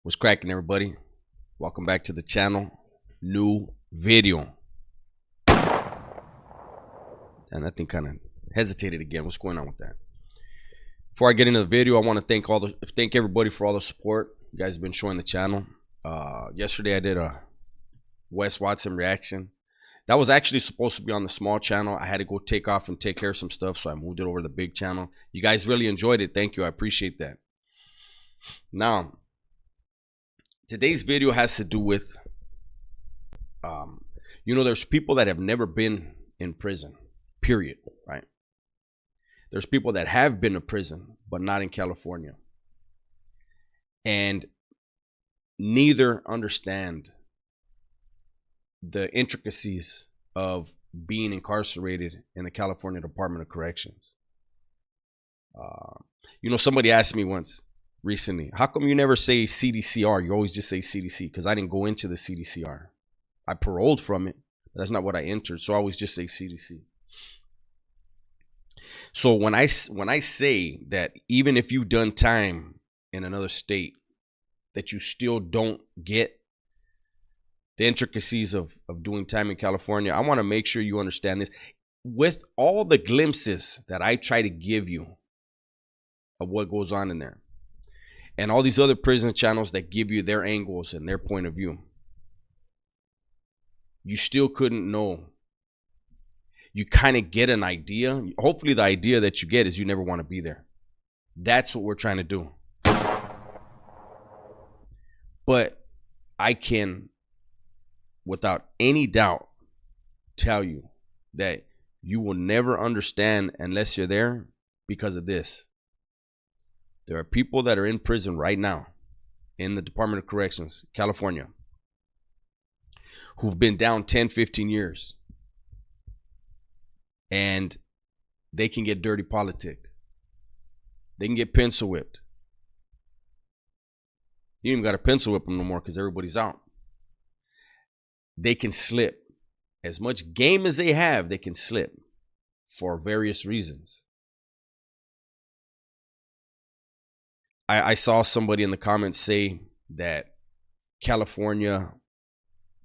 What's cracking, everybody? Welcome back to the channel. New video. And that thing kind of hesitated again. What's going on with that? Before I get into the video, I want to thank everybody for all the support you guys have been showing the channel. Yesterday I did a Wes Watson reaction. That was actually supposed to be on the small channel. I had to go take off and take care of some stuff, so I moved it over to the big channel. You guys really enjoyed it. Thank you. I appreciate that. Now, today's video has to do with, there's people that have never been in prison, period, right? There's people that have been to prison, but not in California. And neither understand the intricacies of being incarcerated in the California Department of Corrections. Somebody asked me once recently, how come you never say CDCR? You always just say CDC. Because I didn't go into the CDCR. I paroled from it, but that's not what I entered. So I always just say CDC. So when I say that even if you've done time in another state, that you still don't get the intricacies of doing time in California, I want to make sure you understand this. With all the glimpses that I try to give you of what goes on in there, and all these other prison channels that give you their angles and their point of view, you still couldn't know. You kind of get an idea. Hopefully the idea that you get is you never want to be there. That's what we're trying to do. But I can, without any doubt, tell you that you will never understand unless you're there because of this. There are people that are in prison right now in the Department of Corrections, California, who've been down 10, 15 years. And they can get dirty politicked. They can get pencil whipped. You don't even got to pencil whip them no more because everybody's out. They can slip. As much game as they have, they can slip for various reasons. I saw somebody in the comments say that California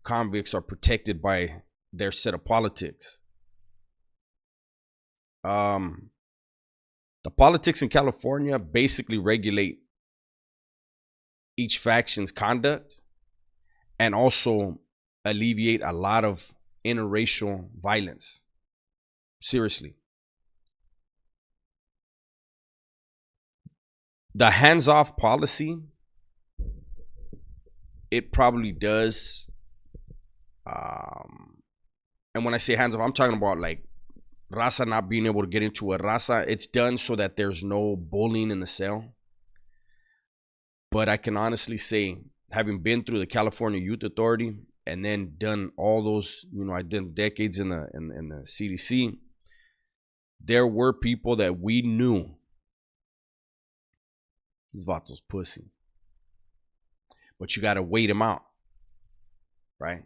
convicts are protected by their set of politics. The politics in California basically regulate each faction's conduct and also alleviate a lot of interracial violence. Seriously. The hands-off policy, it probably does. And when I say hands-off, I'm talking about like raza not being able to get into a raza. It's done so that there's no bullying in the cell. But I can honestly say, having been through the California Youth Authority and then done all those, I did decades in the CDC, there were people that we knew this Vato's pussy. But you got to wait him out, right?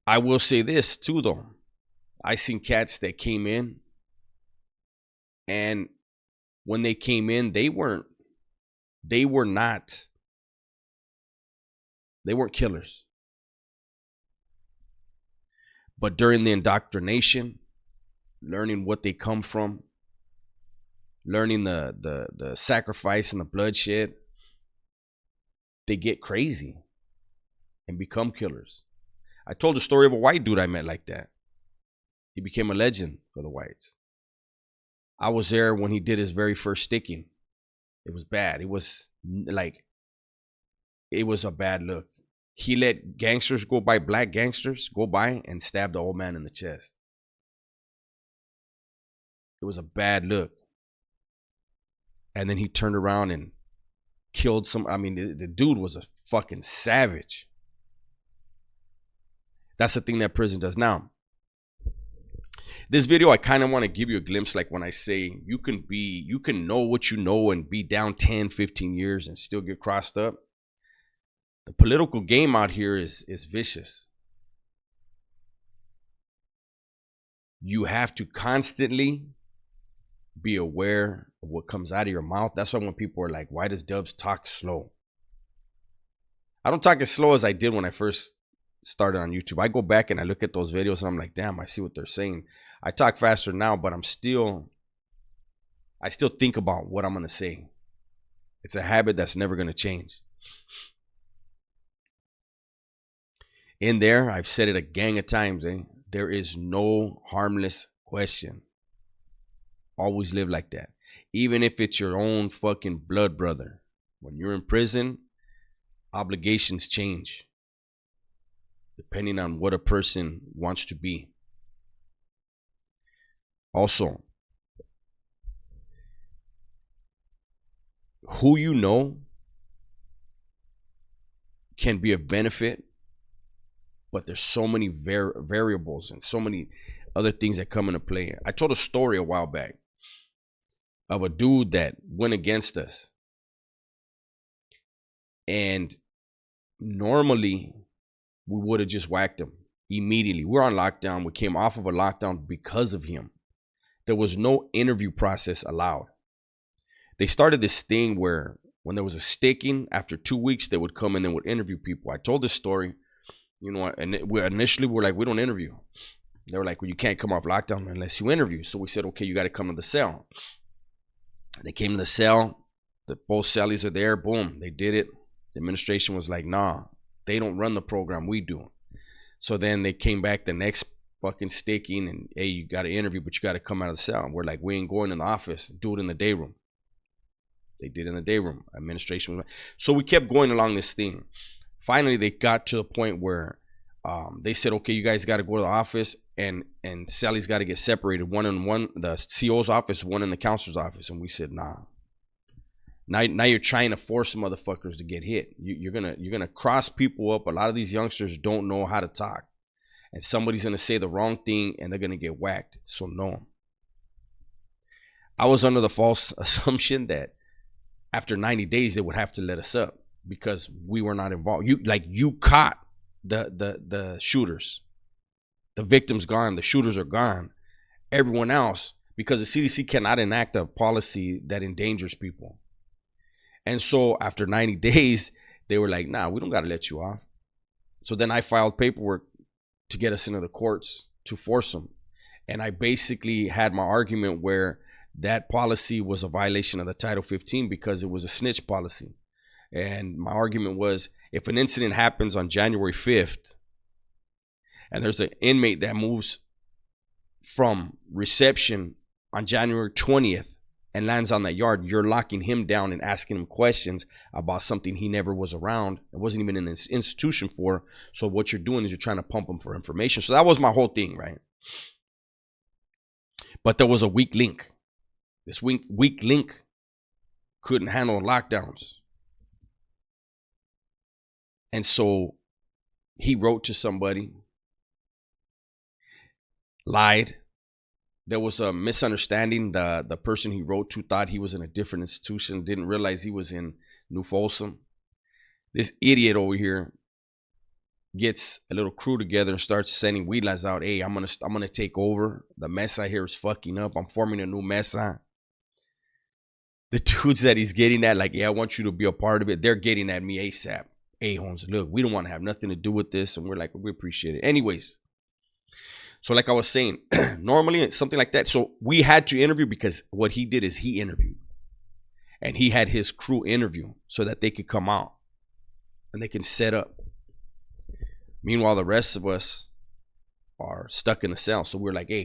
I will say this too, though. I seen cats that came in, and when they came in, they weren't killers. But during the indoctrination, learning what they come from, learning the sacrifice and the bloodshed, they get crazy and become killers. I told the story of a white dude I met like that. He became a legend for the whites. I was there when he did his very first sticking. It was bad. It was a bad look. He let gangsters go by, black gangsters go by and stab the old man in the chest. It was a bad look. And then he turned around and killed some. I mean, the dude was a fucking savage. That's the thing that prison does. Now, this video, I kind of want to give you a glimpse, like when I say you can know what you know and be down 10, 15 years and still get crossed up. The political game out here is vicious. You have to constantly be aware of what comes out of your mouth. That's why when people are like, why does Dubs talk slow? I don't talk as slow as I did when I first started on YouTube. I go back and I look at those videos and I'm like, damn, I see what they're saying. I talk faster now, but I still think about what I'm going to say. It's a habit that's never going to change. In there, I've said it a gang of times, there is no harmless question. Always live like that. Even if it's your own fucking blood brother. When you're in prison, obligations change depending on what a person wants to be. Also, who you know can be of benefit, but there's so many variables and so many other things that come into play. I told a story a while back of a dude that went against us. And normally we would have just whacked him immediately. We're on lockdown. We came off of a lockdown because of him. There was no interview process allowed. They started this thing where when there was a sticking, after 2 weeks, they would come in and would interview people. I told this story, you know, and initially we're like, we don't interview. They were like, well, you can't come off lockdown unless you interview. So we said, okay, you got to come to the cell. They came to the cell. Both cellies are there. Boom, they did it. The administration was like, nah, they don't run the program, we do. So then they came back the next fucking sticking and, hey, you got to interview, but you got to come out of the cell. We're like, we ain't going in the office. Do it in the day room. They did it in the day room. Administration was like, so we kept going along this thing. Finally, they got to the point where they said, okay, you guys got to go to the office, and Sally's got to get separated. One in one, the CO's office, one in the counselor's office. And we said, nah. Now you're trying to force motherfuckers to get hit. You're gonna cross people up. A lot of these youngsters don't know how to talk, and somebody's gonna say the wrong thing and they're gonna get whacked. So no. I was under the false assumption that after 90 days they would have to let us up because we were not involved. You caught the shooters. The victim's gone. The shooters are gone. Everyone else, because the CDC cannot enact a policy that endangers people. And so after 90 days, they were like, nah, we don't got to let you off. So then I filed paperwork to get us into the courts to force them. And I basically had my argument where that policy was a violation of the Title 15 because it was a snitch policy. And my argument was, if an incident happens on January 5th and there's an inmate that moves from reception on January 20th, and lands on that yard, you're locking him down and asking him questions about something he never was around and wasn't even in this institution for. So what you're doing is you're trying to pump him for information. So that was my whole thing, right? But there was a weak link. This weak link couldn't handle lockdowns. And so he wrote to somebody, lied. There was a misunderstanding. The person he wrote to thought he was in a different institution, didn't realize he was in New Folsom. This idiot over here gets a little crew together and starts sending wheelers out. Hey, I'm gonna take over. The mesa here is fucking up. I'm forming a new mesa. The dudes that he's getting at, like, yeah, I want you to be a part of it. They're getting at me ASAP. Hey, Holmes, look, we don't want to have nothing to do with this. And we're like, we appreciate it. Anyways. So like I was saying, normally it's something like that. So we had to interview because what he did is he interviewed. And he had his crew interview so that they could come out and they can set up. Meanwhile, the rest of us are stuck in the cell. So we're like, hey,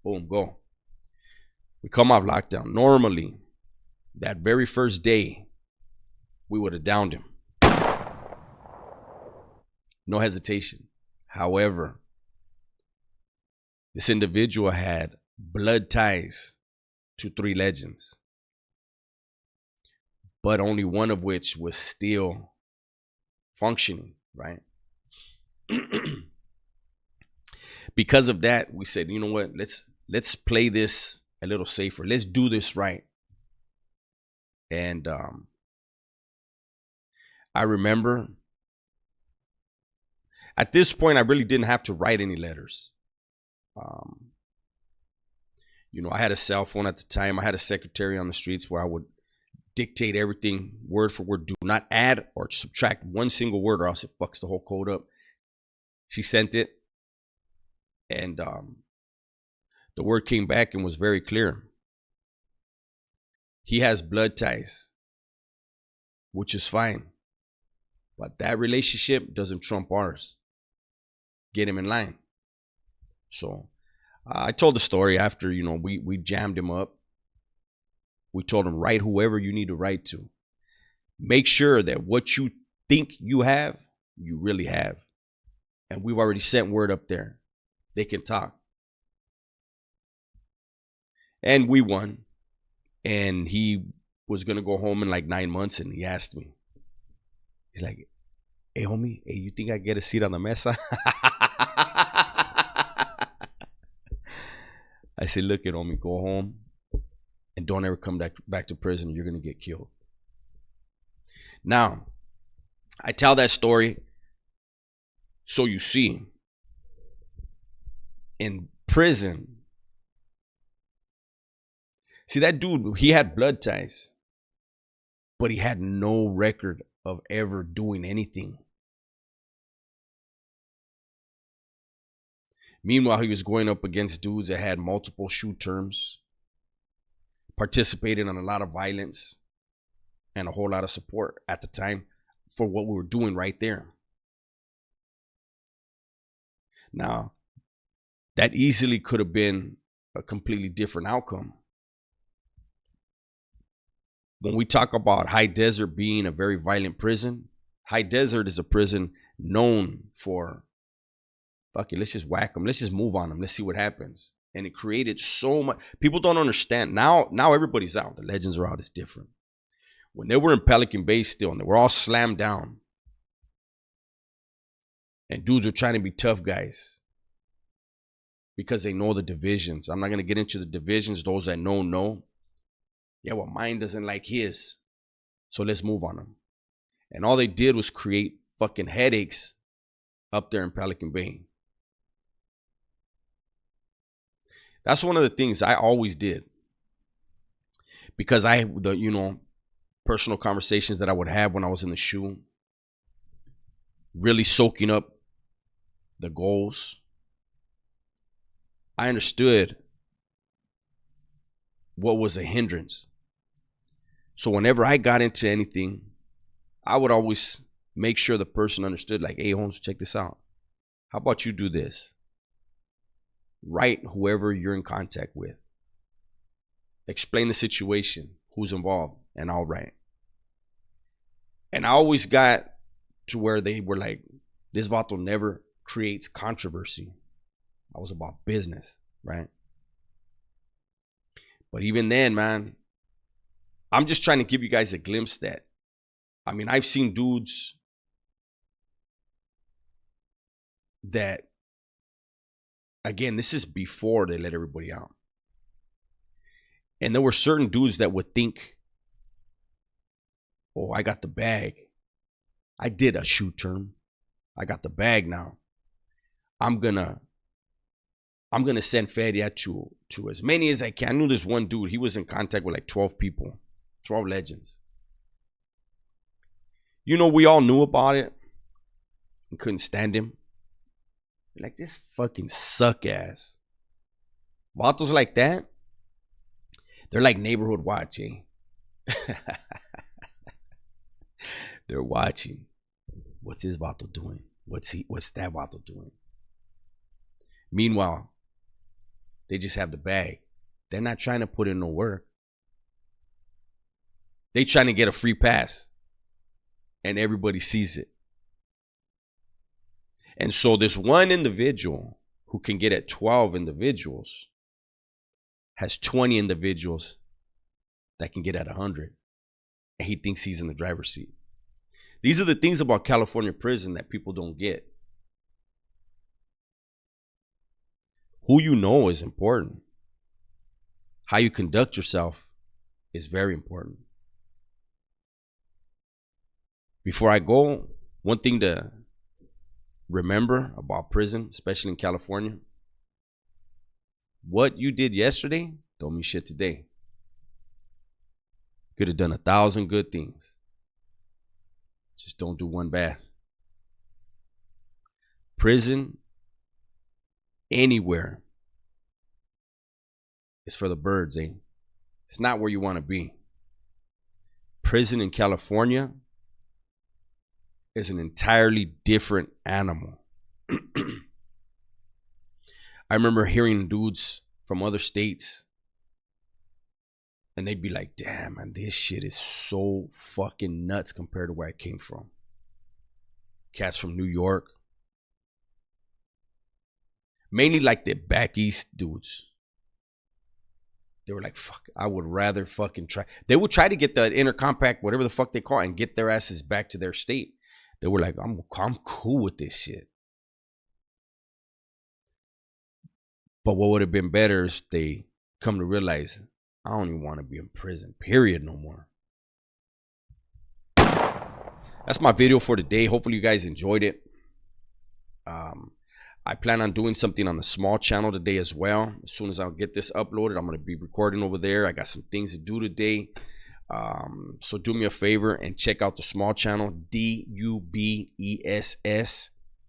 boom, go. We come off lockdown. Normally, that very first day, we would have downed him. No hesitation. However, this individual had blood ties to 3 legends, but only one of which was still functioning, right? Because of that, we said, you know what, let's play this a little safer. Let's do this right. And I remember at this point, I really didn't have to write any letters. You know, I had a cell phone at the time. I had a secretary on the streets where I would dictate everything word for word. Do not add or subtract one single word or else it fucks the whole code up. She sent it, and the word came back and was very clear. He has blood ties, which is fine. But that relationship doesn't trump ours. Get him in line. So I told the story after, you know, we jammed him up. We told him, write whoever you need to write to. Make sure that what you think you have, you really have. And we've already sent word up there. They can talk. And we won. And he was going to go home in like 9 months. And he asked me, he's like, hey, homie, hey, you think I get a seat on the mesa? I said, look it, homie, go home and don't ever come back to prison. You're going to get killed. Now, I tell that story so you see, in prison, see that dude, he had blood ties, but he had no record of ever doing anything. Meanwhile, he was going up against dudes that had multiple shoot terms, participated in a lot of violence, and a whole lot of support at the time for what we were doing right there. Now, that easily could have been a completely different outcome. When we talk about High Desert being a very violent prison, High Desert is a prison known for, fuck it, let's just whack them. Let's just move on them. Let's see what happens. And it created so much. People don't understand. Now everybody's out. The legends are out. It's different. When they were in Pelican Bay still, and they were all slammed down, and dudes were trying to be tough guys because they know the divisions. I'm not going to get into the divisions. Those that know. Yeah, well, mine doesn't like his, so let's move on them. And all they did was create fucking headaches up there in Pelican Bay. That's one of the things I always did, because personal conversations that I would have when I was in the SHU, really soaking up the goals. I understood what was a hindrance. So whenever I got into anything, I would always make sure the person understood, like, hey, Holmes, check this out. How about you do this? Write whoever you're in contact with. Explain the situation, who's involved, and I'll write. And I always got to where they were like, this vato never creates controversy. I was about business, right? But even then, man, I'm just trying to give you guys a glimpse that, I mean, I've seen dudes that, again, this is before they let everybody out. And there were certain dudes that would think, oh, I got the bag. I did a shoot term. I got the bag now. I'm gonna send Feria to as many as I can. I knew this one dude, he was in contact with like 12 people, 12 legends. You know, we all knew about it. We couldn't stand him. Like, this fucking suck ass. Vatos like that, they're like neighborhood watch, eh? They're watching. What's this vato doing? What's that vato doing? Meanwhile, they just have the bag. They're not trying to put in no work. They trying to get a free pass. And everybody sees it. And so this one individual who can get at 12 individuals has 20 individuals that can get at 100. And he thinks he's in the driver's seat. These are the things about California prison that people don't get. Who you know is important. How you conduct yourself is very important. Before I go, one thing to remember about prison, especially in California, what you did yesterday don't mean shit today. Could have done 1,000 good things. Just don't do one bad. Prison, anywhere, is for the birds, eh? It's not where you want to be. Prison in California is an entirely different animal. I remember hearing dudes from other states, and they'd be like, damn, man, this shit is so fucking nuts compared to where I came from. Cats from New York. Mainly like the back east dudes. They were like, fuck, I would rather fucking try. They would try to get the intercompact, whatever the fuck they call it, and get their asses back to their state. They were like, I'm cool with this shit. But what would have been better is they come to realize, I don't even want to be in prison, period, no more. That's my video for today. Hopefully you guys enjoyed it. I plan on doing something on the small channel today as well. As soon as I get this uploaded, I'm going to be recording over there. I got some things to do today. So do me a favor and check out the small channel, DUBESS.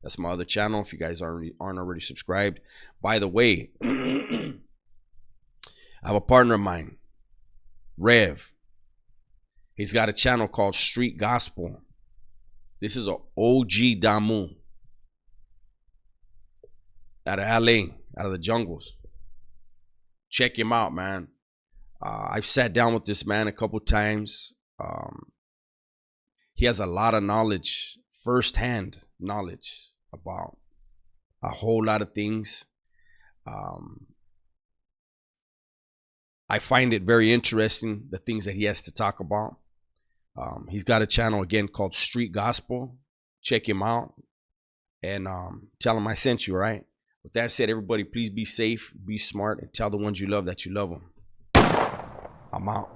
That's my other channel if you guys aren't already subscribed. By the way, I have a partner of mine, Rev. He's got a channel called Street Gospel. This is an OG Damu. Out of LA, out of the jungles. Check him out, man. I've sat down with this man a couple times. He has a lot of knowledge, firsthand knowledge about a whole lot of things. I find it very interesting, the things that he has to talk about. He's got a channel, again, called Street Gospel. Check him out and tell him I sent you, all right? With that said, everybody, please be safe, be smart, and tell the ones you love that you love them. I'm out.